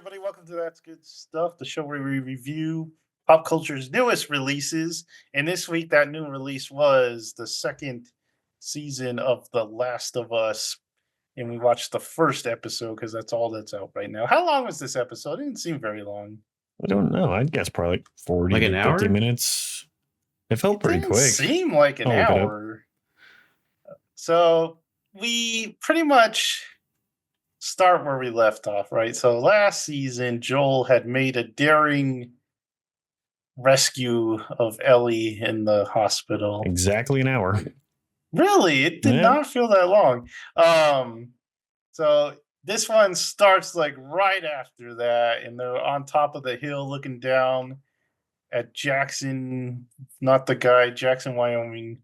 everybody. Welcome to That's Good Stuff, the show where we review pop culture's newest releases. And this week, that new release was the second season of The Last of Us. And we watched the first episode because that's all that's out right now. How long was this episode? It didn't seem very long. I don't know. I'd guess probably like 40 Like an to 50 hour? minutes. It felt pretty Didn't quick. seem like an I'll look it up. hour. So we pretty much start where we left off, right? So last season, Joel had made a daring rescue of Ellie in the hospital. Exactly an hour. Really, it did Yeah. not feel that long. So this one starts like right after that, and they're on top of the hill looking down at Jackson, not the guy, Jackson, Wyoming.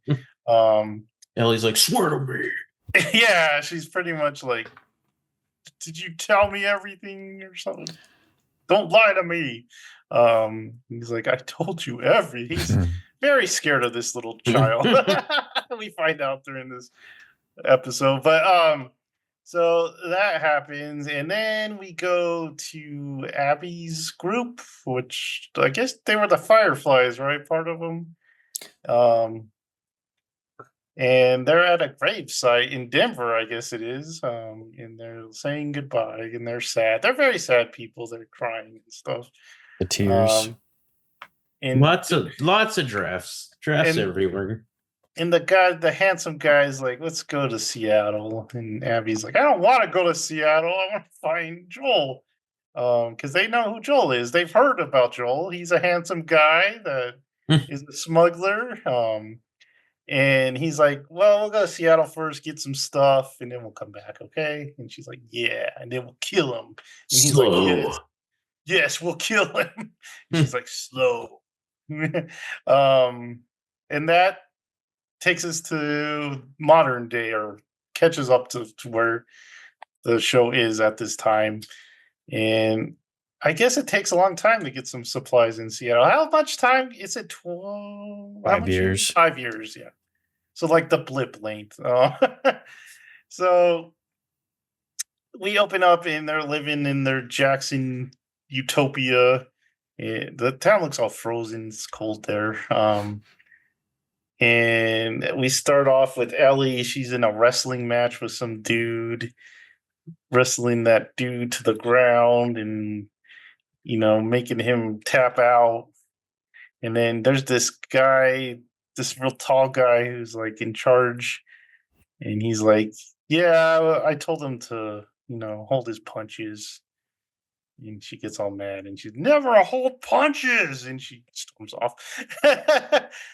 Ellie's like, swear to me. Yeah, she's pretty much like, did you tell me everything or something? Don't lie to me. He's like, I told you everything. He's very scared of this little child. We find out during this episode. But so that happens, and then we go to Abby's group, which I guess they were the Fireflies, right? Part of them. And they're at a gravesite in Denver, I guess it is. And they're saying goodbye, and they're sad. They're very sad people. They're crying and stuff. The tears. And Lots of drafts everywhere. And the handsome guy is like, let's go to Seattle. And Abby's like, I don't want to go to Seattle. I want to find Joel. Because they know who Joel is. They've heard about Joel. He's a handsome guy that is a smuggler. And he's like, well, we'll go to Seattle first, get some stuff, and then we'll come back, okay? And she's like, yeah, and then we'll kill him. And he's Slow. like, yes, we'll kill him. And she's like, slow. And that takes us to modern day, or catches up to where the show is at this time. And I guess it takes a long time to get some supplies in Seattle. How much time is it? 5 years. 5 years, yeah. So like the blip length. So we open up and they're living in their Jackson utopia. The town looks all frozen. It's cold there. And we start off with Ellie. She's in a wrestling match with some dude, wrestling that dude to the ground and, making him tap out. And then there's this guy, this real tall guy who's like in charge. And he's like, yeah, I told him to, hold his punches. And she gets all mad and she's never hold punches. And she storms off.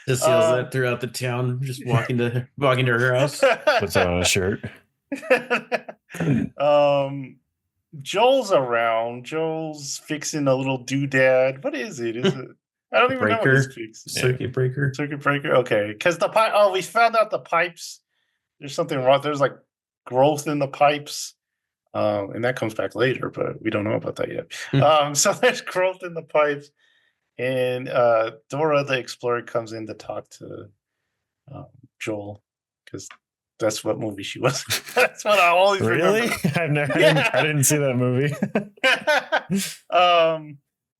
Just yells that throughout the town, just walking to her house. Puts on a shirt. Joel's around. Joel's fixing a little doodad. What is it? Is it? I don't even know what he's fixing. Circuit breaker. Circuit breaker. Okay, because the pipe. Oh, we found out the pipes. There's something wrong. There's like growth in the pipes, and that comes back later, but we don't know about that yet. So there's growth in the pipes, and Dora the Explorer comes in to talk to Joel because that's what movie she was. That's what I always Really? remember. I didn't see that movie.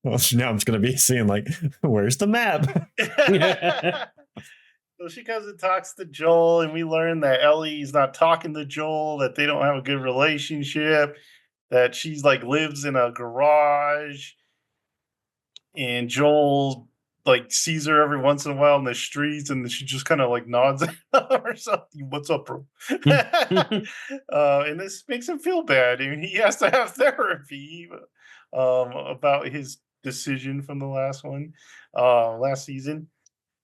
Well, now I'm just going to be seeing like, where's the map? So she comes and talks to Joel, and we learn that Ellie's not talking to Joel, that they don't have a good relationship, that she's like lives in a garage, and Joel like sees her every once in a while in the streets, and she just kind of like nods at her or something. What's up, bro? And this makes him feel bad. I mean, he has to have therapy about his decision from the last season.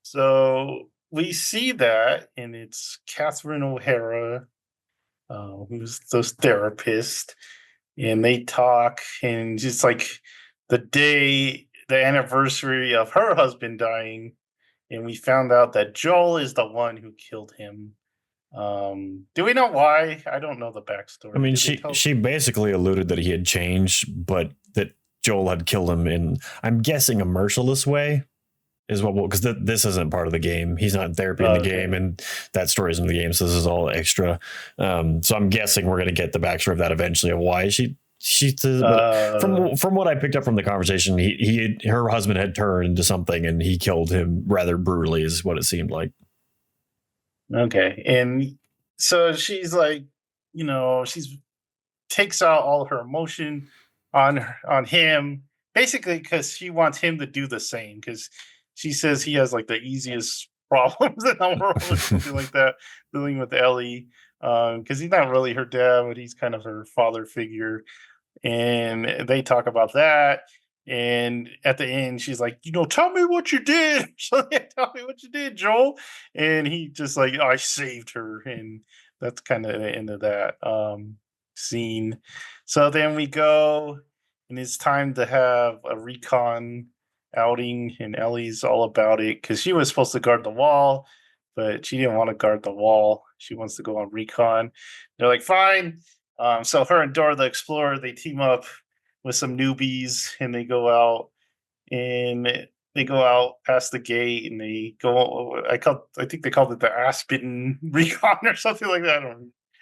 So we see that, and it's Catherine O'Hara, who's the therapist, and they talk, and just like the anniversary of her husband dying, and we found out that Joel is the one who killed him. Do we know why? I don't know the backstory. I mean, she basically alluded that he had changed, but that Joel had killed him in, I'm guessing, a merciless way is what, because this isn't part of the game. He's not in therapy in the game, and that story isn't in the game, so this is all extra. So I'm guessing we're going to get the backstory of that eventually, of why she She says, but from what I picked up from the conversation, her husband had turned into something and he killed him rather brutally, is what it seemed like. Okay, and so she's like, she's takes out all her emotion on him, basically because she wants him to do the same. Because she says he has like the easiest problems in the world, or something like that, dealing with Ellie. Because he's not really her dad, but he's kind of her father figure. And they talk about that. And at the end, she's like, tell me what you did. So tell me what you did, Joel. And he just like, I saved her. And that's kind of the end of that scene. So then we go, and it's time to have a recon outing. And Ellie's all about it because she was supposed to guard the wall, but she didn't want to guard the wall. She wants to go on recon. They're like, fine. So her and Dora the Explorer, they team up with some newbies, and they go out past the gate, and they go. I think they called it the Aspen Recon or something like that, or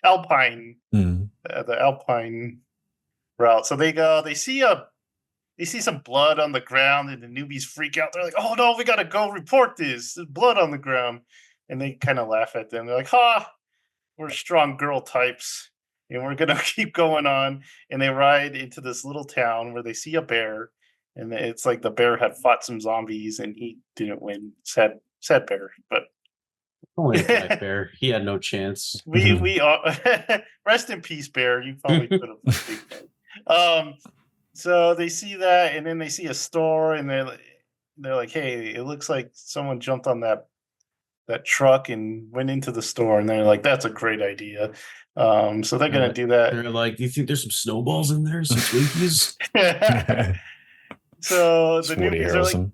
Alpine, the Alpine route. So they go. They see some blood on the ground, and the newbies freak out. They're like, "Oh no, we gotta go report this. There's blood on the ground," and they kind of laugh at them. They're like, "Ha, we're strong girl types." And we're gonna keep going on, and they ride into this little town where they see a bear, and it's like the bear had fought some zombies, and he didn't win. Sad bear, but only a black bear. He had no chance. we rest in peace, bear. You probably could have. So they see that, and then they see a store, and they're like, "Hey, it looks like someone jumped on that truck and went into the store," and they're like, "That's a great idea." So they're gonna do that. They're like, "Do you think there's some snowballs in there? Some Twinkies?" So the newbies are like,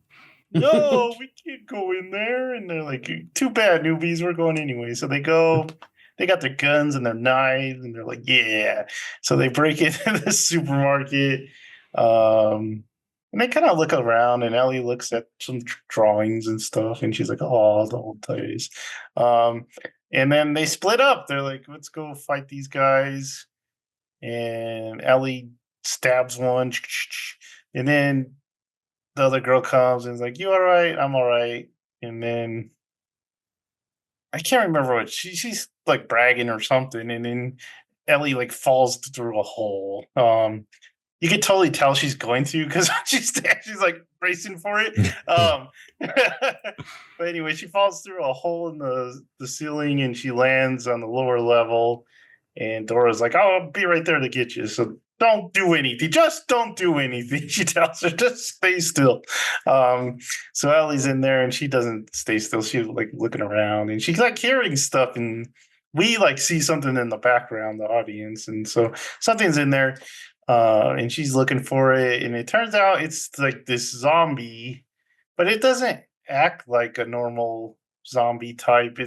"No, we can't go in there," and they're like, "Too bad, newbies. We're going anyway." So they go. They got their guns and their knives, and they're like, "Yeah." So they break into the supermarket. And they kind of look around, and Ellie looks at some drawings and stuff, and she's like, "Oh, the old days." And then they split up. They're like, "Let's go fight these guys." And Ellie stabs one, and then the other girl comes and is like, "You all right? I'm all right." And then I can't remember what she's like bragging or something, and then Ellie like falls through a hole. You could totally tell she's going to because she's like bracing for it. But anyway, she falls through a hole in the ceiling, and she lands on the lower level. And Dora's like, "Oh, I'll be right there to get you. So don't do anything. Just don't do anything." She tells her, "Just stay still." So Ellie's in there, and she doesn't stay still. She's like looking around, and she's like hearing stuff, and we like see something in the background, the audience, and so something's in there. And she's looking for it, and it turns out it's like this zombie, but it doesn't act like a normal zombie type.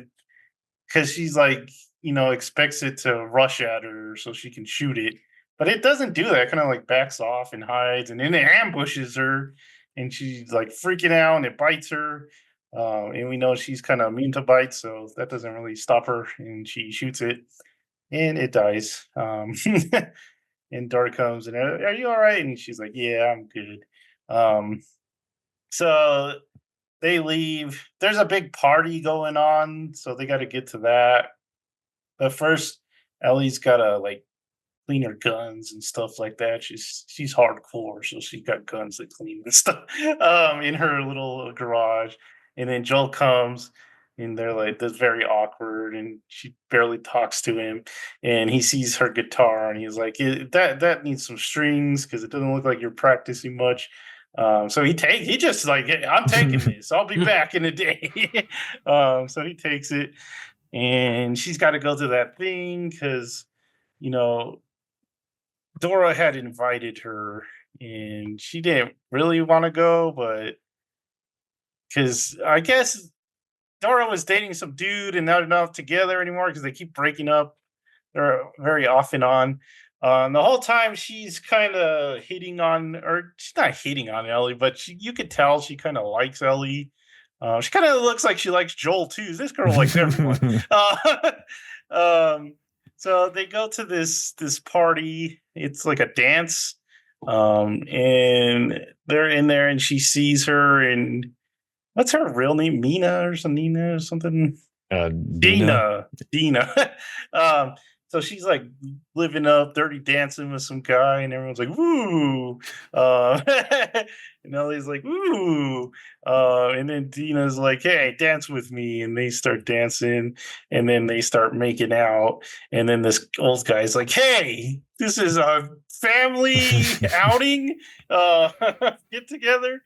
Because she's like, expects it to rush at her so she can shoot it, but it doesn't do that. Kind of like backs off and hides, and then it ambushes her, and she's like freaking out, and it bites her. And we know she's kind of immune to bites, so that doesn't really stop her, and she shoots it, and it dies. And Dora comes and, "Are you all right?" And she's like, "Yeah, I'm good." So they leave. There's a big party going on, so they got to get to that. But first, Ellie's got to like clean her guns and stuff like that. She's hardcore, so she got guns to clean and stuff in her little garage. And then Joel comes, and they're like, that's very awkward, and she barely talks to him, and he sees her guitar, and he's like, that needs some strings because it doesn't look like you're practicing much. So he just like, "Hey, I'm taking this. I'll be back in a day." So he takes it, and she's got to go to that thing because Dora had invited her, and she didn't really want to go, but because I guess Dora was dating some dude, and they're not together anymore because they keep breaking up. They're very off and on. The whole time she's kind of hitting on, or she's not hitting on Ellie, but you could tell she kind of likes Ellie. She kind of looks like she likes Joel too. This girl likes everyone. So they go to this party, it's like a dance. And they're in there and she sees her, and what's her real name? Mina or something, Nina or something? Dina. Dina. So she's like living up, dirty dancing with some guy, and everyone's like, woo. And Ellie's like, woo. And then Dina's like, hey, dance with me. And they start dancing, and then they start making out. And then this old guy's like, hey, this is a family outing, get together.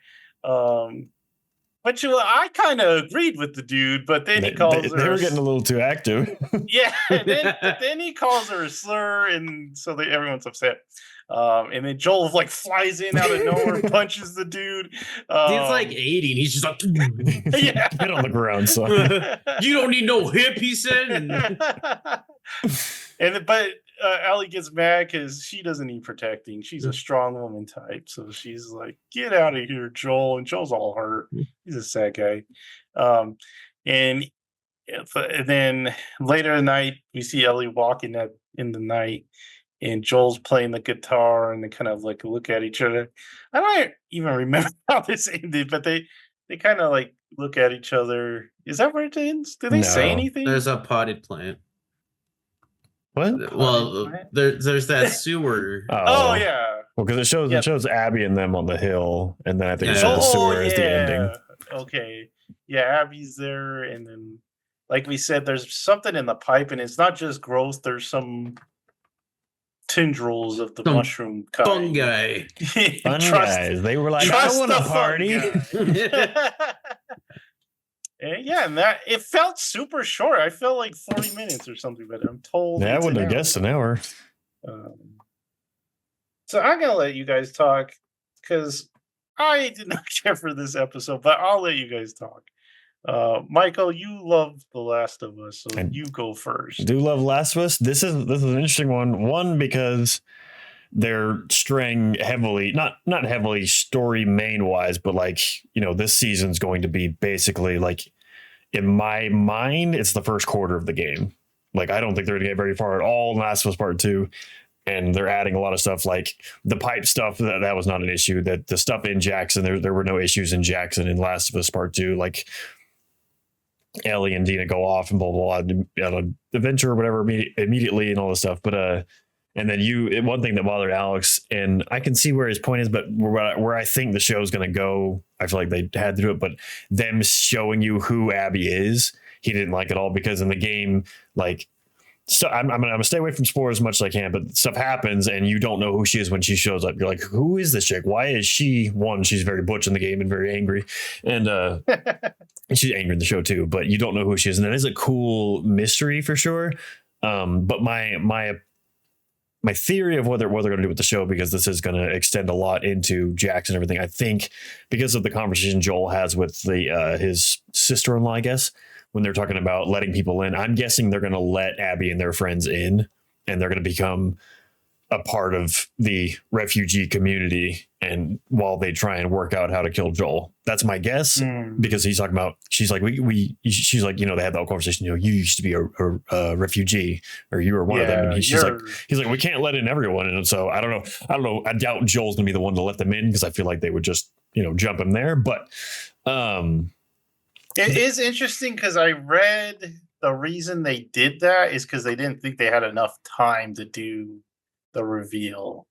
But I kind of agreed with the dude, but then he calls her. They were getting a little too active. Yeah, then he calls her a slur, and so everyone's upset. And then Joel like flies in out of nowhere, and punches the dude. He's like 80, and he's just like, yeah, get on the ground, son. You don't need no hip, he said. But Ellie gets mad because she doesn't need protecting. She's a strong woman type, so she's like, "Get out of here, Joel!" And Joel's all hurt. He's a sad guy. And then later at night, we see Ellie walking in the night, and Joel's playing the guitar, and they kind of like look at each other. I don't even remember how this ended, but they kind of like look at each other. Is that where it ends? Did they say anything? There's a potted plant. What? Well, there's that sewer. Oh yeah. Well, because it shows Abby and them on the hill, and then I think it shows the sewer as the ending. Okay. Yeah, Abby's there, and then like we said, there's something in the pipe, and it's not just growth. There's some tendrils of the mushroom kind. Fungi. Fungi. They were like, I want a party. And that it felt super short. I felt like 40 minutes or something, but I'm told. Yeah, I wouldn't have guessed an hour. So I'm gonna let you guys talk because I did not care for this episode, but I'll let you guys talk. Michael, you love The Last of Us, so you go first. I do love Last of Us. This is an interesting one. One, because they're straying heavily, not heavily story main wise, but like, this season's going to be basically like, in my mind, it's the first quarter of the game. Like, I don't think they're going to get very far at all in Last of Us Part 2. And they're adding a lot of stuff like the pipe stuff. That was not an issue. That the stuff in Jackson, there were no issues in Jackson in Last of Us Part 2. Like, Ellie and Dina go off and blah, blah, blah, on an adventure or whatever immediately and all this stuff. But, and then one thing that bothered Alex, and I can see where his point is, but where I think the show's going to go, I feel like they had to do it, but them showing you who Abby is, he didn't like at all, because in the game, like, so I'm gonna stay away from spoilers as much as I can, but stuff happens and you don't know who she is when she shows up. You're like, who is this chick? Why is she? One, she's very butch in the game and very angry, and she's angry in the show too. But you don't know who she is, and that is a cool mystery for sure. But my theory of what they're going to do with the show, because this is going to extend a lot into Jackson and everything, I think, because of the conversation Joel has with his sister-in-law, I guess, when they're talking about letting people in, I'm guessing they're going to let Abby and their friends in, and they're going to become a part of the refugee community, and while they try and work out how to kill Joel. That's my guess, because he's talking about, she's like, she's like, they had that conversation, you used to be a refugee, or you were one of them. And he's like, we can't let in everyone. And so I don't know. I doubt Joel's gonna be the one to let them in, because I feel like they would just, jump him there. But it is interesting, because I read the reason they did that is because they didn't think they had enough time to do the reveal.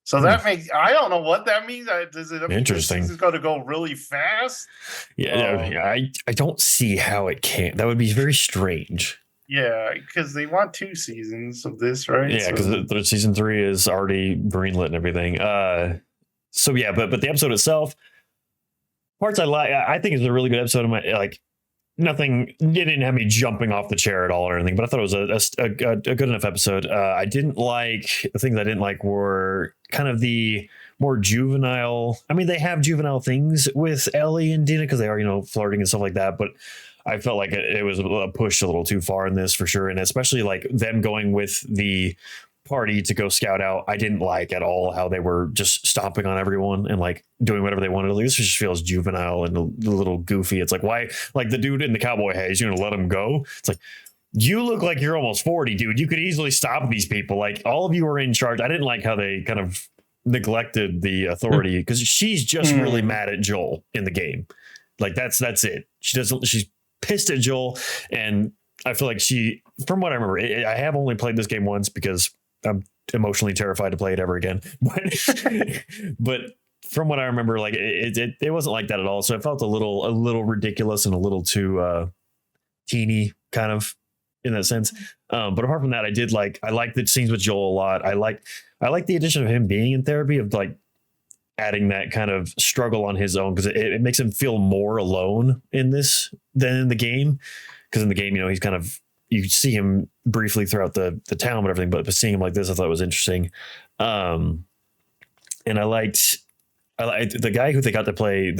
So that makes, I don't know what that means. Does it interesting? It's going to go really fast. Yeah, I don't see how it can. That would be very strange. Yeah, because they want 2 seasons of this, right? Yeah, because season 3 is already greenlit and everything. So yeah, but the episode itself, parts I like. I think it's a really good episode. Nothing, it didn't have me jumping off the chair at all or anything, but I thought it was a good enough episode. I didn't like, the things I didn't like were kind of the more juvenile. I mean, they have juvenile things with Ellie and Dina because they are, flirting and stuff like that, but I felt like it was pushed a little too far in this for sure. And especially like them going with the party to go scout out, I didn't like at all how they were just stomping on everyone and like doing whatever they wanted. Like, this just feels juvenile and a little goofy. It's like, why, like the dude in the cowboy hat, he's gonna let him go. It's like, you look like you're almost 40, dude. You could easily stop these people. Like, all of you are in charge. I didn't like how they kind of neglected the authority because she's just really mad at Joel in the game. Like, that's it. She's pissed at Joel. And I feel like from what I remember, I have only played this game once because I'm emotionally terrified to play it ever again. But from what I remember, like it wasn't like that at all. So it felt a little ridiculous and a little too teeny kind of in that sense. But apart from that, I like the scenes with Joel a lot. I like the addition of him being in therapy, of like adding that kind of struggle on his own, because it makes him feel more alone in this than in the game. Because in the game, he's kind of, you see him briefly throughout the town and everything, but seeing him like this, I thought was interesting. And I liked the guy who they got to play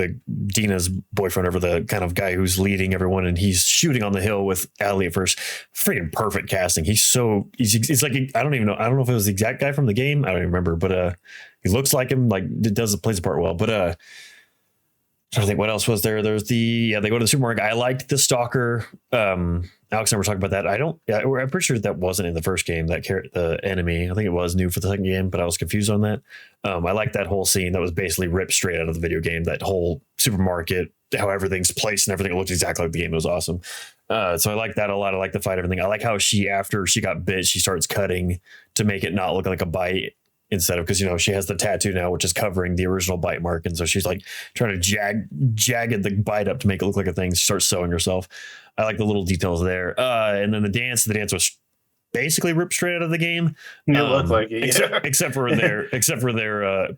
Dina's boyfriend, over the kind of guy who's leading everyone, and he's shooting on the hill with Ellie at first. Freaking perfect casting. He's like, I don't know if it was the exact guy from the game. I don't even remember, but he looks like him, like plays the part well. But I think what else was there? There's they go to the supermarket. I liked the stalker. Alex and I were talking about that. I'm pretty sure that wasn't in the first game, the enemy. I think it was new for the second game, but I was confused on that. I liked that whole scene that was basically ripped straight out of the video game. That whole supermarket, how everything's placed and everything, it looked exactly like the game. It was awesome. So I like that a lot. I like the fight, everything. I like how after she got bit, she starts cutting to make it not look like a bite, instead of, because she has the tattoo now, which is covering the original bite mark, and so she's like trying to jagged the bite up to make it look like a thing. She starts sewing herself. I like the little details there. And then the dance was basically ripped straight out of the game. It looked like it, yeah. except for their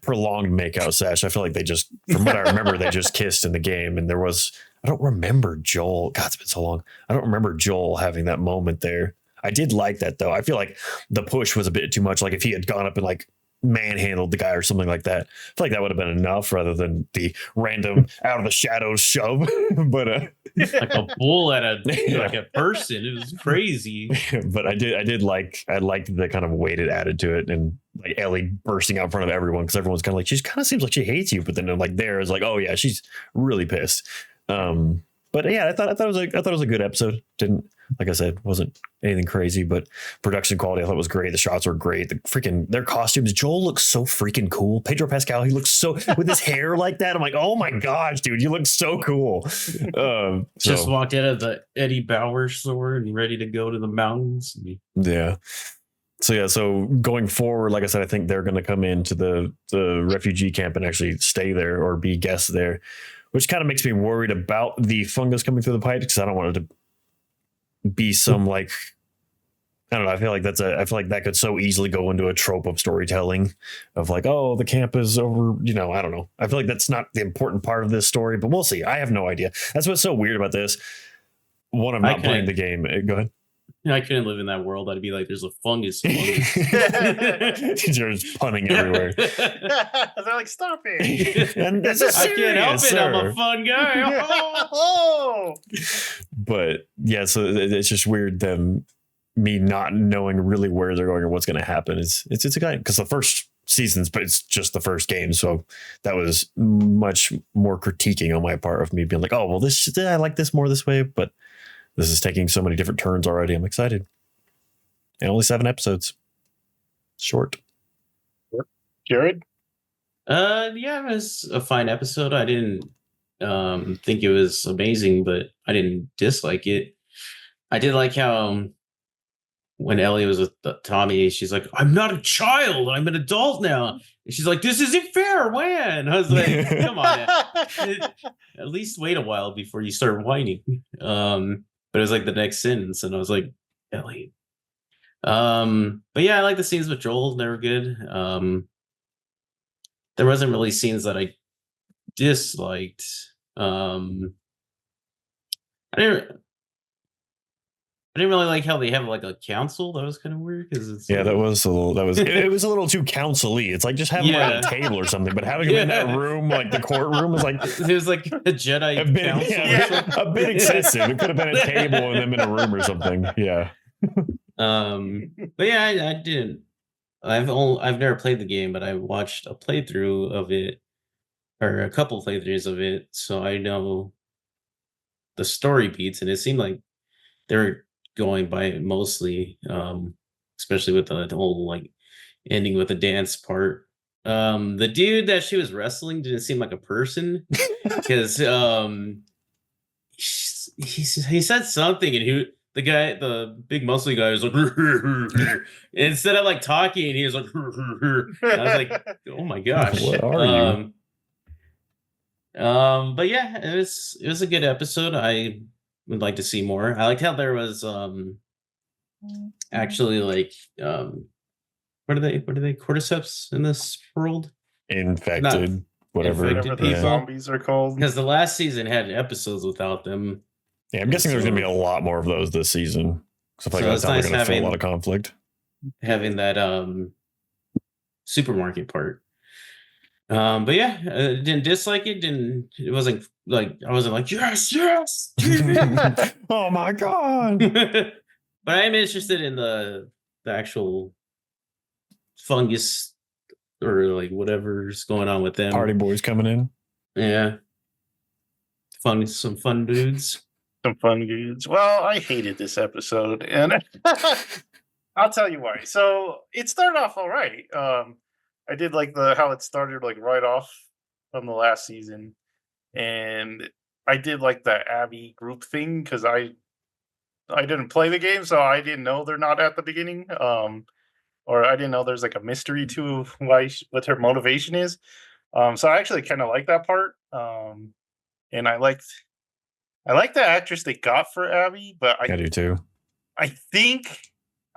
prolonged makeout sesh. I feel like they just, from what I remember, they just kissed in the game, and I don't remember Joel. God, it's been so long. I don't remember Joel having that moment there. I did like that though. I feel like the push was a bit too much. Like if he had gone up and like manhandled the guy or something like that, I feel like that would have been enough rather than the random out of the shadows shove. But like a bull at like a person. It was crazy. But I liked the kind of weight it added to it, and like Ellie bursting out in front of everyone, because everyone's kind of like, she kind of seems like she hates you, but then like there is like, oh yeah, she's really pissed. But yeah, I thought it was a good episode. Didn't, like I said, wasn't anything crazy, but production quality I thought was great. The shots were great. Their costumes. Joel looks so freaking cool. Pedro Pascal, he looks so with his hair like that. I'm like, oh my gosh, dude, you look so cool. Just walked out of the Eddie Bauer store and ready to go to the mountains. Yeah. So going forward, like I said, I think they're going to come into the refugee camp and actually stay there or be guests there, which kind of makes me worried about the fungus coming through the pipes, because I don't want it to be some like, I don't know. I feel like that could so easily go into a trope of storytelling of like, oh, the camp is over. I don't know. I feel like that's not the important part of this story, but we'll see. I have no idea. That's what's so weird about this. One, I'm not playing the game. Go ahead. I couldn't live in that world. I'd be like, there's a fungus. Just punning everywhere. They're like, stop it. And this is serious, I can't help it. sir. I'm a fun guy. Oh. But yeah, so it's just weird me not knowing really where they're going or what's going to happen. It's a guy, because the first seasons, but it's just the first game, so that was much more critiquing on my part of me being like, oh well, I like this more this way, but this is taking so many different turns already. I'm excited. And only 7 episodes. Short. Jared? Yeah, it was a fine episode. I didn't think it was amazing, but I didn't dislike it. I did like how when Ellie was with Tommy, she's like, I'm not a child. I'm an adult now. And she's like, this isn't fair. When? I was like, come on. At least wait a while before you start whining. But it was like the next sentence, and I was like, Ellie. But yeah, I like the scenes with Joel. They were good. There wasn't really scenes that I disliked. I didn't really like how they have like a council. That was kind of weird, because it was a little too council-y. It's like just having them around a table or something, but having them in that room, like the courtroom, was like it was like a Jedi council. A bit excessive. It could have been a table and them in a room or something. Yeah. But yeah, I didn't. I've never played the game, but I watched a playthrough of it, or a couple playthroughs of it, so I know the story beats, and it seemed like they're going by it mostly, especially with the whole like ending with the dance part. The dude that she was wrestling didn't seem like a person because he said something and the big muscly guy was like instead of like talking, he was like and I was like, oh my gosh. What are you? But yeah, it was a good episode. I would like to see more. I liked how there was actually like what are they cordyceps in this world? Infected, whatever. infected Whatever the people. zombies are called. Because the last season had episodes without them. Yeah, I'm guessing there's going to be a lot more of those this season. So I feel like it's that's how nice they're going to fill a having- lot of conflict. Having that supermarket part. But yeah, didn't dislike it. It wasn't like I wasn't like yes. Oh my god! But I am interested in the actual fungus or like whatever's going on with them. Party boys coming in. Yeah, some fun dudes. Some fun dudes. Well, I hated this episode, and I'll tell you why. So it started off all right. I did like how it started like right off from the last season, and I did like the Abby group thing because I didn't play the game, so I didn't know they're not at the beginning. Or I didn't know there's like a mystery to what her motivation is. So I actually kind of like that part. And I liked the actress they got for Abby, but I do too. I think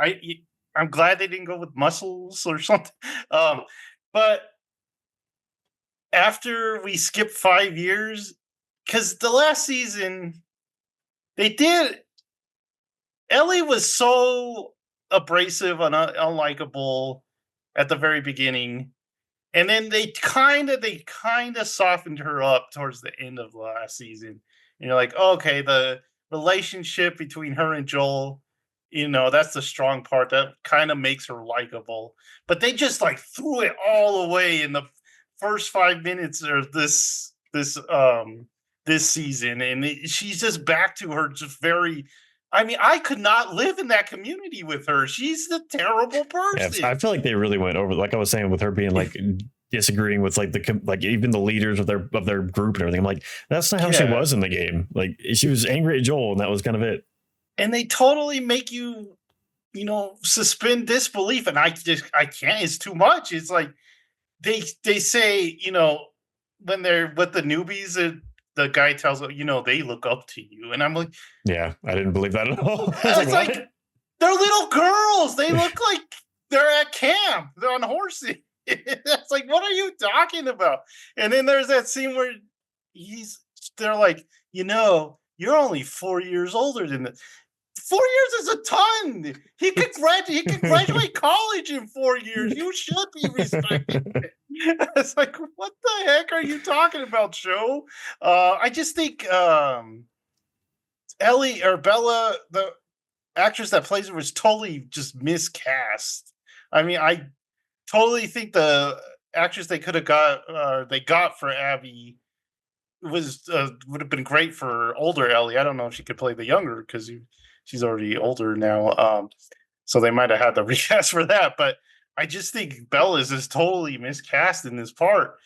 I'm glad they didn't go with muscles or something. But after we skipped 5 years, because the last season Ellie was so abrasive and unlikable at the very beginning, and then they kind of softened her up towards the end of the last season. And you're like, oh, okay, the relationship between her and Joel, that's the strong part that kind of makes her likable. But they just like threw it all away in the first 5 minutes of this season, and she's just back to her just very. I mean, I could not live in that community with her. She's a terrible person. Yeah, I feel like they really went over, like I was saying, with her being like disagreeing with like even the leaders of their group and everything. I'm like, that's not how she was in the game. Like she was angry at Joel, and that was kind of it. And they totally make you, suspend disbelief, and I can't. It's too much. It's like they say, when they're with the newbies, the guy tells them, they look up to you. And I'm like, yeah, I didn't believe that at all. It's like they're little girls. They look like they're at camp. They're on horses. It's like, what are you talking about? And then there's that scene where they're like, you're only 4 years older than this. 4 years is a ton. He could graduate college in 4 years. You should be respected. It's like, what the heck are you talking about, show? I just think Ellie or Bella, the actress that plays her, was totally just miscast. I mean, I totally think the actress they got for Abby would have been great for older Ellie. I don't know if she could play the younger because she's already older now. So they might have had the recast for that. But I just think Bella's is totally miscast in this part.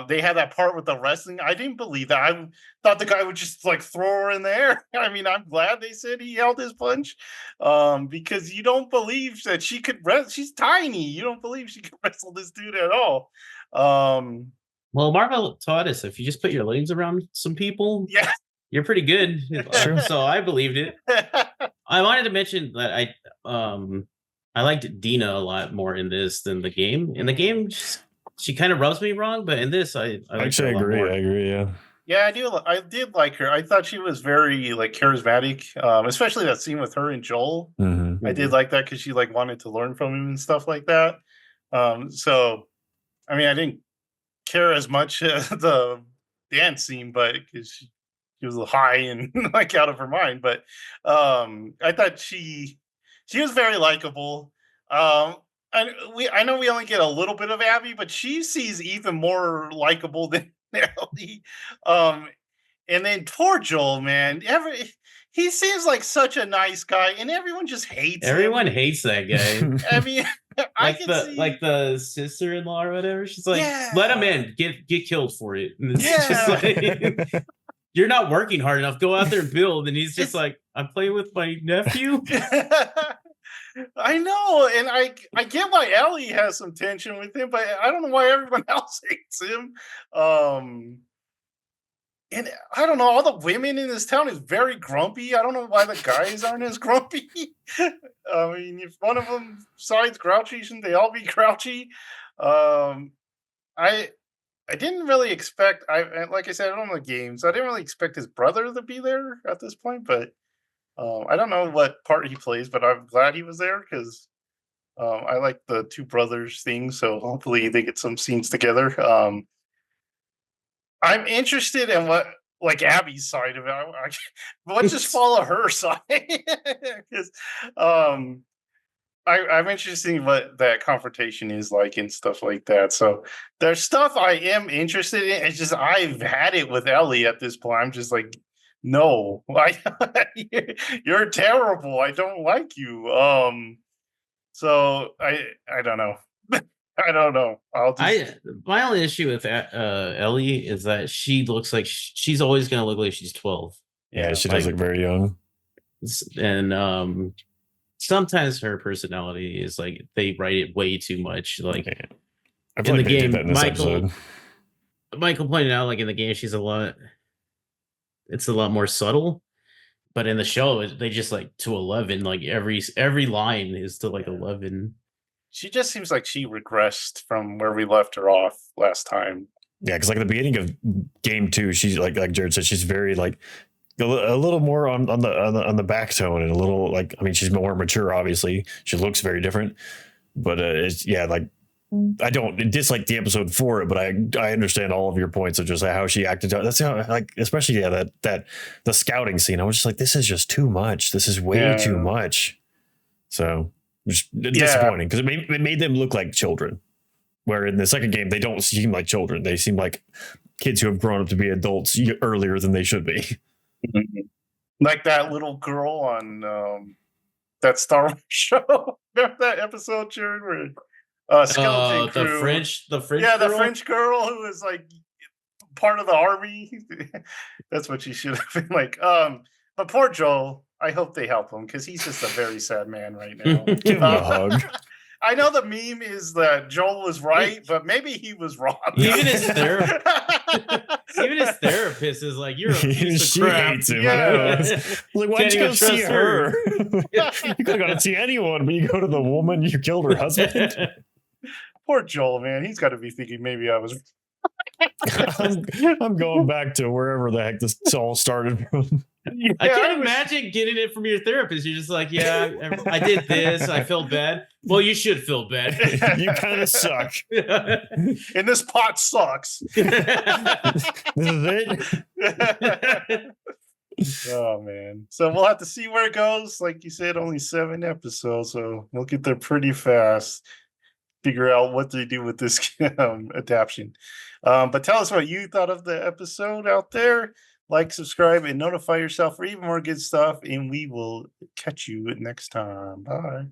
They had that part with the wrestling. I didn't believe that. I thought the guy would just like throw her in the air. I mean, I'm glad they said he held his punch, because you don't believe that she could wrestle. She's tiny. You don't believe she could wrestle this dude at all. Well, Marvel taught us if you just put your legs around some people, Yeah. you're pretty good. True. So I believed it. I wanted to mention that I liked Dina a lot more in this than the game. In the game, she kind of rubs me wrong, but in this, I actually agree. I agree. Yeah. Yeah, I did like her. I thought she was very like charismatic, especially that scene with her and Joel. Mm-hmm. I did like that because she like wanted to learn from him and stuff like that. So, I mean, I didn't care as much the dance scene, but because she was a little high and like out of her mind. But I thought she was very likable. I know we only get a little bit of Abby, but she sees even more likable than Ellie. And then poor Joel, man, he seems like such a nice guy, and everyone just hates Everyone him. hates that guy. I mean, I Like can the see. like the sister-in-law or whatever. She's like, Yeah. let him in, get killed for it. And it's Yeah. just like, you're not working hard enough. Go out there and build. And he's just It's- like, I'm playing with my nephew. I know, and I get why Ellie has some tension with him, but I don't know why everyone else hates him. And I don't know, all the women in this town is very grumpy. I don't know why the guys aren't as grumpy. I mean, if one of them sides grouchy, shouldn't they all be grouchy? Um, I didn't really expect. Like I said, I don't know the games. I didn't really expect his brother to be there at this point, but I don't know what part he plays. But I'm glad he was there because I like the two brothers thing. So hopefully they get some scenes together. I'm interested in what like Abby's side of it. Let's just follow her side because I'm interested in what that confrontation is like and stuff like that. So there's stuff I am interested in. It's just I've had it with Ellie at this point. I'm just like, no, you're terrible. I don't like you. So I don't know. I don't know. My only issue with Ellie is that she looks like she's always going to look like she's 12. Yeah, she does like- look very young. And sometimes her personality is like they write it way too much. Like Yeah. I feel in like the they game, did that in this Michael episode. pointed out, like in the game, it's a lot more subtle. But in the show, they just like to 11. Like every line is to like 11. She just seems like she regressed from where we left her off last time. Yeah, because like at the beginning of game 2, she's like Jared said, she's very like a little more on the back tone and a little like, I mean, she's more mature. Obviously, she looks very different, but it's like I don't dislike the episode for it, but I understand all of your points of just how she acted. That's how like especially that the scouting scene. I was just like, this is just too much. This is way too much. So. Which disappointing because it made them look like children. Where in the second game, they don't seem like children. They seem like kids who have grown up to be adults earlier than they should be. Like that little girl on that Star Wars show. Remember that episode, Jared, where Skeleton Crew. The French the girl? French girl who was like part of the army. That's what she should have been like. But poor Joel. I hope they help him because he's just a very sad man right now. Give him a hug. I know the meme is that Joel was right, but maybe he was wrong. Even his therapist is like, you're a piece of She crap. hates him. Yeah. Like, why'd Can't you go even see trust her? You could have gone to see anyone, but you go to the woman you killed her husband. Poor Joel, man. He's got to be thinking maybe I was. I'm going back to wherever the heck this all started from. I can't imagine getting it from your therapist. You're just like, yeah, I did this. I felt bad. Well, you should feel bad. You kind of suck. And this pot sucks. This is it. Oh man. So we'll have to see where it goes. Like you said, only 7 episodes, so we'll get there pretty fast. Figure out what to do with this adaptation. But tell us what you thought of the episode out there. Like, subscribe, and notify yourself for even more good stuff. And we will catch you next time. Bye.